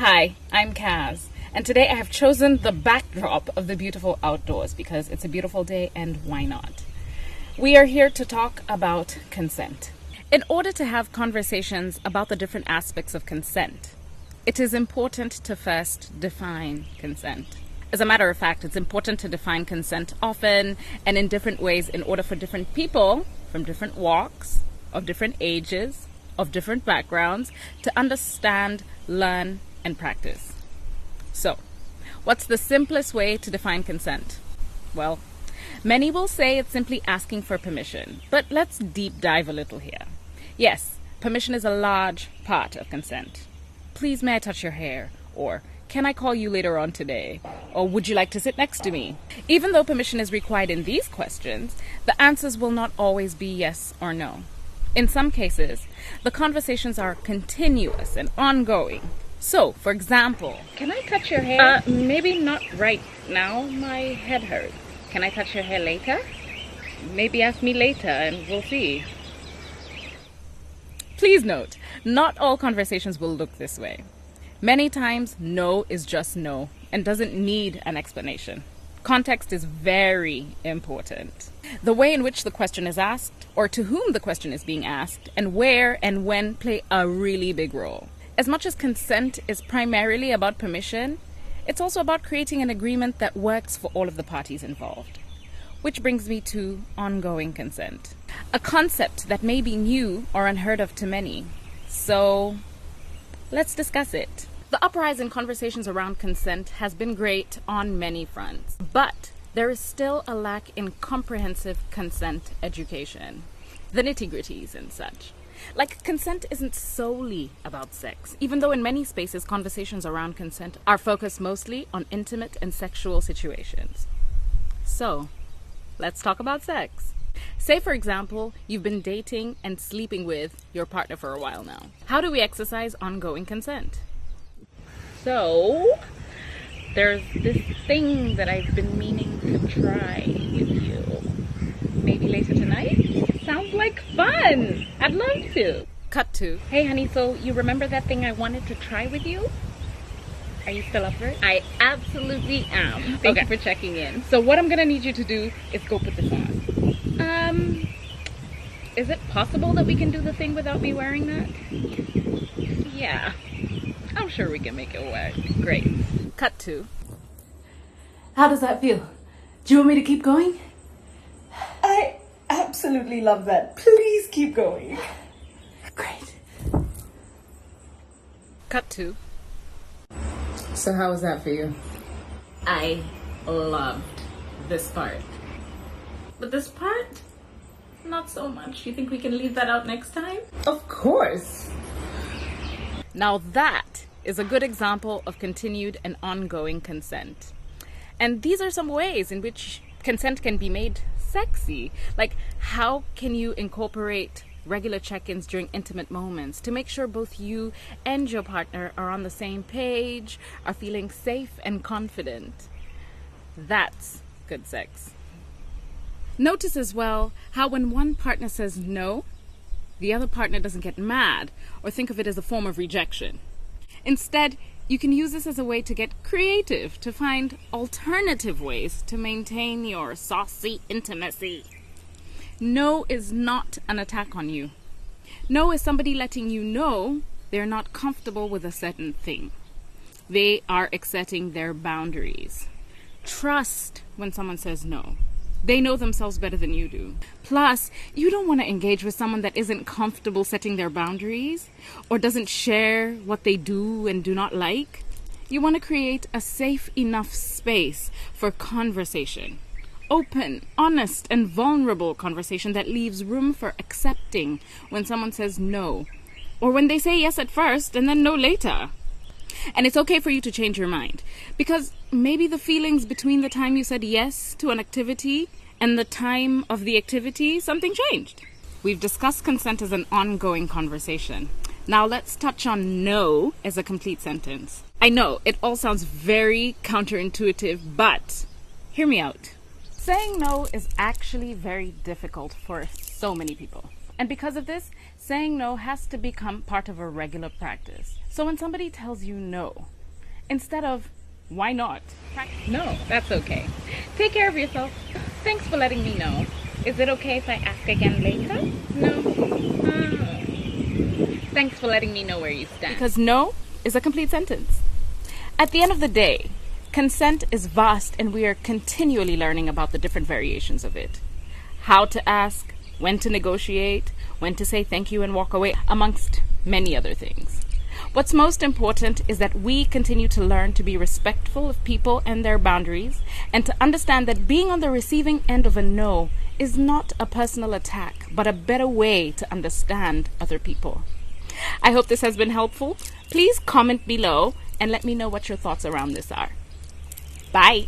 Hi, I'm Kaz, and today I have chosen the backdrop of the beautiful outdoors because it's a beautiful day and why not? We are here to talk about consent. In order to have conversations about the different aspects of consent, it is important to first define consent. As a matter of fact, it's important to define consent often and in different ways in order for different people from different walks, of different ages, of different backgrounds to understand, learn, and practice. So, what's the simplest way to define consent? Well, many will say it's simply asking for permission, but let's deep dive a little here. Yes, permission is a large part of consent. Please may I touch your hair? Or can I call you later on today? Or would you like to sit next to me? Even though permission is required in these questions, the answers will not always be yes or no. In some cases, the conversations are continuous and ongoing. So, for example, can I touch your hair? Maybe not right now. My head hurts. Can I touch your hair later? Maybe ask me later and we'll see. Please note, not all conversations will look this way. Many times, no is just no and doesn't need an explanation. Context is very important. The way in which the question is asked, or to whom the question is being asked, and where and when play a really big role. As much as consent is primarily about permission, it's also about creating an agreement that works for all of the parties involved. Which brings me to ongoing consent, a concept that may be new or unheard of to many. So, let's discuss it. The uprise in conversations around consent has been great on many fronts, but there is still a lack in comprehensive consent education, the nitty-gritties and such. Like, consent isn't solely about sex, even though in many spaces conversations around consent are focused mostly on intimate and sexual situations. So, let's talk about sex. Say, for example, you've been dating and sleeping with your partner for a while now. How do we exercise ongoing consent? So, there's this thing that I've been meaning to try with you. Maybe later tonight? Sounds like fun! I'd love to! Cut to, hey honey, so you remember that thing I wanted to try with you? Are you still up for it? I absolutely am. Thank you for checking in. So what I'm gonna need you to do is go put this on. Is it possible that we can do the thing without me wearing that? Yeah. I'm sure we can make it work. Great. Cut to. How does that feel? Do you want me to keep going? I absolutely love that. Please keep going. Great. Cut to. So how was that for you? I loved this part. But this part, not so much. You think we can leave that out next time? Of course. Now that is a good example of continued and ongoing consent. And these are some ways in which consent can be made sexy. Like, how can you incorporate regular check-ins during intimate moments to make sure both you and your partner are on the same page, are feeling safe and confident? That's good sex. Notice as well how when one partner says no, the other partner doesn't get mad or think of it as a form of rejection. Instead, you can use this as a way to get creative, to find alternative ways to maintain your saucy intimacy. No is not an attack on you. No is somebody letting you know they're not comfortable with a certain thing. They are accepting their boundaries. Trust when someone says no. They know themselves better than you do. Plus, you don't want to engage with someone that isn't comfortable setting their boundaries or doesn't share what they do and do not like. You want to create a safe enough space for conversation. Open, honest, and vulnerable conversation that leaves room for accepting when someone says no, or when they say yes at first and then no later. And it's okay for you to change your mind, because maybe the feelings between the time you said yes to an activity and the time of the activity, something changed. We've discussed consent as an ongoing conversation. Now let's touch on no as a complete sentence. I know it all sounds very counterintuitive, but hear me out. Saying no is actually very difficult for so many people. And because of this, saying no has to become part of a regular practice. So when somebody tells you no, instead of, why not? No, that's okay. Take care of yourself. Thanks for letting me know. Is it okay if I ask again later? No. Thanks for letting me know where you stand. Because no is a complete sentence. At the end of the day, consent is vast and we are continually learning about the different variations of it. How to ask, when to negotiate, when to say thank you and walk away, amongst many other things. What's most important is that we continue to learn to be respectful of people and their boundaries, and to understand that being on the receiving end of a no is not a personal attack, but a better way to understand other people. I hope this has been helpful. Please comment below and let me know what your thoughts around this are. Bye.